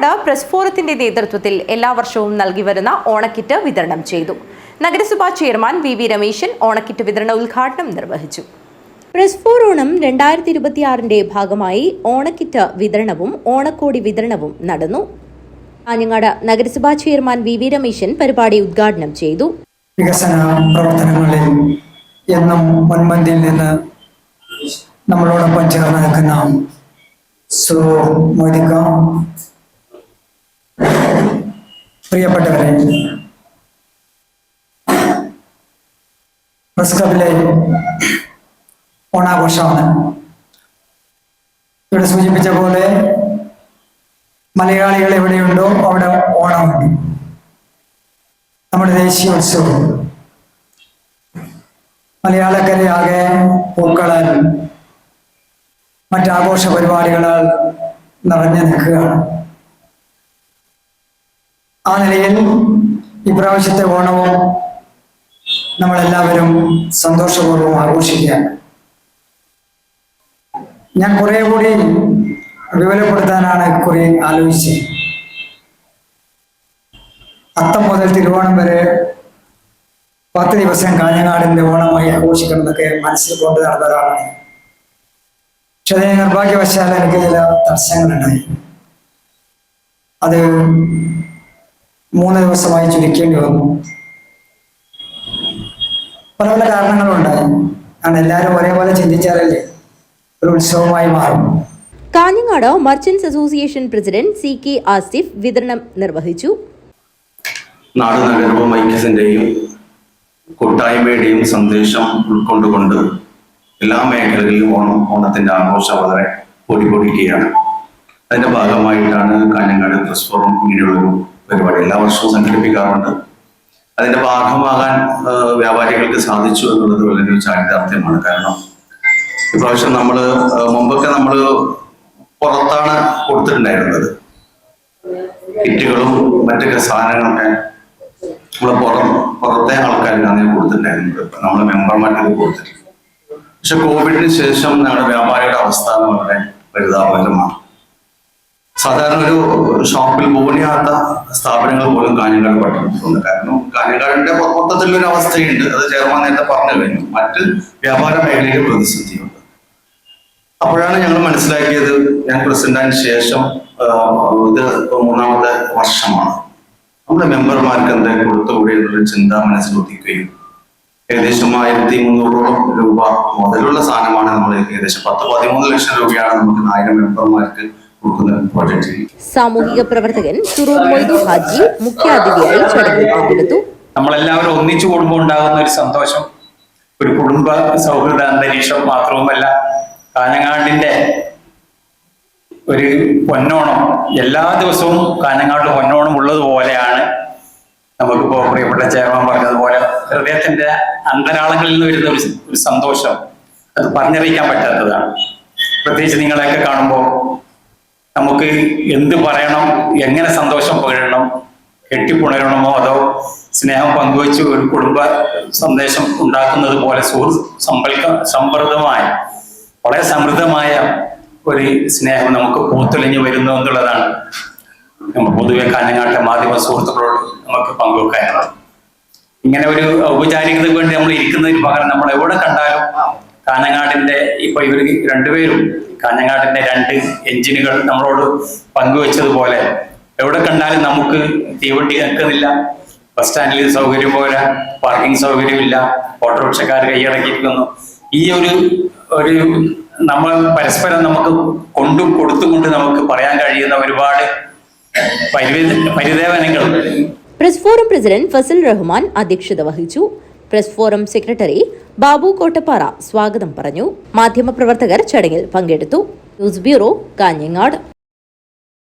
Kanhangad press ഫോറത്തിന്റെ നേതൃത്വത്തിൽ എല്ലാ വർഷവും നൽകി വരുന്ന ഓണക്കിറ്റ് വിതരണം ചെയ്തു. നഗരസഭാ ചെയർമാൻ വി രമേശൻ ഓണക്കിറ്റ് വിതരണ ഉദ്ഘാടനം നിർവഹിച്ചു. പ്രസ് ഫോർ ഓണം 2026 ഭാഗമായി ഓണക്കിറ്റ് വിതരണവും ഓണക്കോടി വിതരണവും നടന്നു. കാഞ്ഞങ്ങാട് നഗരസഭാ ചെയർമാൻ വി രമേശൻ പരിപാടി ഉദ്ഘാടനം ചെയ്തു. വികസന പ്രവർത്തനങ്ങളിൽ എന്നും മുൻപന്തിയിൽ നിന്ന് നമ്മളോടൊപ്പം ചേർന്ന് നിൽക്കുന്ന മോദിക്ക, പ്രിയപ്പെട്ടവരെ, പ്രസ് ക്ലബിലെ ഓണാഘോഷമാണ്. ഇവിടെ സൂചിപ്പിച്ച പോലെ മലയാളികൾ എവിടെയുണ്ടോ അവിടെ ഓണമുണ്ട്. നമ്മുടെ ദേശീയോത്സവം മലയാളക്കരയാകെ പൂക്കളാൽ മറ്റാഘോഷ പരിപാടികളാൽ നിറഞ്ഞു നിൽക്കുകയാണ്. ആ നിലയിൽ ഇപ്രാവശ്യത്തെ ഓണവും നമ്മളെല്ലാവരും സന്തോഷപൂർവ്വം ആഘോഷിക്കുകയാണ്. ഞാൻ കുറെ കൂടി വിപുലപ്പെടുത്താനാണ് കുറെ ആലോചിച്ചത്. അത്തം മുതൽ തിരുവോണം വരെ 10 ദിവസം കാഞ്ഞങ്ങാടിന്റെ ഓണമായി ആഘോഷിക്കണം എന്നൊക്കെ മനസ്സിൽ കൊണ്ട് നടന്ന ഒരാളാണ്. പക്ഷെ അതിന് നിർഭാഗ്യവശാൽ എനിക്ക് ചില തടസ്സങ്ങളുണ്ടായി. അത് 3 ദിവസമായി ചുരുക്കേണ്ടി വന്നു. പല പല കാരണങ്ങളുണ്ടായി. കാരണം എല്ലാവരും ഒരേപോലെ ചിന്തിച്ചാലല്ലേ ഒരു ഉത്സവമായി മാറും. Kanhangad merchants association president CK Asif വിതരണം നിർവഹിച്ചു. നാട് നഗരവും ഐക്യത്തിന്റെയും കൂട്ടായ്മയുടെയും സന്ദേശം ഉൾക്കൊണ്ടുകൊണ്ട് എല്ലാ മേഖലകളിലും ഓണത്തിന്റെ ആഘോഷം വളരെ കൂടിക്കൊണ്ടിരിക്കുകയാണ്. അതിന്റെ ഭാഗമായിട്ടാണ് കാഞ്ഞങ്ങാട് പ്രസ് ഫോറം ഇങ്ങനെയുള്ളൊരു പരിപാടി എല്ലാ വർഷവും സംഘടിപ്പിക്കാറുണ്ട്. അതിന്റെ ഭാഗമാകാൻ വ്യാപാരികൾക്ക് സാധിച്ചു എന്നുള്ളത് വളരെ ചാരിതാർത്ഥ്യമാണ്. കാരണം ഇപ്രാവശ്യം മുമ്പൊക്കെ പുറത്താണ് കൊടുത്തിട്ടുണ്ടായിരുന്നത്. കിറ്റുകളും മറ്റൊക്കെ സാധനങ്ങളൊക്കെ പുറത്തെ ആൾക്കാർക്കാണ് കൊടുത്തിട്ടുണ്ടായിരുന്നത്. നമ്മള് മെമ്പർമാർക്ക് കൊടുത്തിട്ടില്ല. പക്ഷെ കോവിഡിന് ശേഷം ഞങ്ങളുടെ വ്യാപാരിയുടെ അവസ്ഥ വളരെ പരിതാപകരമാണ്. സാധാരണ ഒരു ഷോപ്പിൽ പോകാത്ത സ്ഥാപനങ്ങൾ പോലും കാഞ്ഞങ്ങാട് പട്ടണത്തിലുണ്ട്. കാരണം കാഞ്ഞങ്ങാടിന്റെ മൊത്തത്തിലൊരു അവസ്ഥയുണ്ട്. അത് ചെയർമാൻ നേരത്തെ പറഞ്ഞു കഴിഞ്ഞു. മറ്റ് വ്യാപാര മേഖലയിൽ പ്രതിസന്ധിയുണ്ട്. അപ്പോഴാണ് ഞങ്ങൾ മനസ്സിലാക്കിയത്, ഞാൻ പ്രസിഡന്റിന് ശേഷം ഇത് 3ാമത്തെ വർഷമാണ്, നമ്മുടെ മെമ്പർമാർക്ക് എന്തായാലും കൊടുത്തുകൂടി എന്നുള്ള ചിന്ത മനസ്സിലൊതുക്കുകയും ഏകദേശം 1300 രൂപ മുതലുള്ള സാധനമാണ് നമ്മൾ ഏകദേശം 10-13 ലക്ഷം രൂപയാണ് നമുക്ക് 1000 മെമ്പർമാർക്ക് കൊടുക്കുന്ന പ്രോജക്റ്റ്. സാമൂഹിക പ്രവർത്തകൻ സുറൂർ മൊയ്തു ഹാജി മുഖ്യാതിഥിയായി ചടങ്ങിൽ പങ്കെടുത്തു. നമ്മളെല്ലാവരും ഒന്നിച്ചു കൂടുമ്പോൾ ഉണ്ടാകുന്ന ഒരു സന്തോഷം, ഒരു കുടുംബ സൗഹൃദ അന്തരീക്ഷം മാത്രവുമല്ല, കാഞ്ഞങ്ങാടിന്റെ ഒരു പൊന്നോണം എല്ലാ ദിവസവും കാഞ്ഞങ്ങാട് പൊന്നോണം ഉള്ളതുപോലെയാണ്. നമുക്കിപ്പോ പ്രിയപ്പെട്ട ചെയർമാൻ പറഞ്ഞതുപോലെ ഹൃദയത്തിന്റെ അന്തരാളങ്ങളിൽ നിന്ന് വരുന്ന ഒരു സന്തോഷം, അത് പറഞ്ഞറിയിക്കാൻ പറ്റാത്തതാണ്. പ്രത്യേകിച്ച് നിങ്ങളെയൊക്കെ കാണുമ്പോൾ നമുക്ക് എന്ത് പറയണം, എങ്ങനെ സന്തോഷം പകരണം, കെട്ടിപ്പുണരണമോ അതോ സ്നേഹം പങ്കുവെച്ച് ഒരു കുടുംബ സന്ദേശം ഉണ്ടാക്കുന്നത് പോലെ സമ്പൃദ്ധമായ വളരെ സമൃദ്ധമായ ഒരു സ്നേഹം നമുക്ക് പൂത്തൊലിഞ്ഞു വരുന്നു എന്നുള്ളതാണ് നമ്മൾ പൊതുവെ കാഞ്ഞങ്ങാട്ടെ മാധ്യമ സുഹൃത്തുക്കളോട് നമുക്ക് പങ്കുവെക്കാനുള്ളത്. ഇങ്ങനെ ഒരു ഔപചാരികതയ്ക്ക് വേണ്ടി നമ്മൾ ഇരിക്കുന്നതിന് പകരം നമ്മൾ എവിടെ കണ്ടാലും കാഞ്ഞങ്ങാടിന്റെ ഇപ്പൊ ഇവർ രണ്ടുപേരും കാഞ്ഞങ്ങാടിന്റെ 2 എഞ്ചിനുകൾ നമ്മളോട് പങ്കുവെച്ചതുപോലെ എവിടെ കണ്ടാലും നമുക്ക് തീവണ്ടി നിൽക്കുന്നില്ല, ബസ് സ്റ്റാൻഡിൽ സൗകര്യം പോരാ, പാർക്കിംഗ് സൗകര്യമില്ല, ഓട്ടോറിക്ഷക്കാർ കൈയടക്കിയിരിക്കുന്നു. ഈ ഒരു നമ്മൾ പരസ്പരം നമുക്ക് കൊടുത്തുകൊണ്ട് നമുക്ക് പറയാൻ കഴിയുന്ന ഒരുപാട് പരിദേവനങ്ങൾ. Press forum president Fazal Rahman അധ്യക്ഷത വഹിച്ചു. Press forum secretary Babu Kottappara സ്വാഗതം പറഞ്ഞു. മാധ്യമപ്രവർത്തകർ ചടങ്ങിൽ പങ്കെടുത്തു. News bureau, Kanhangad.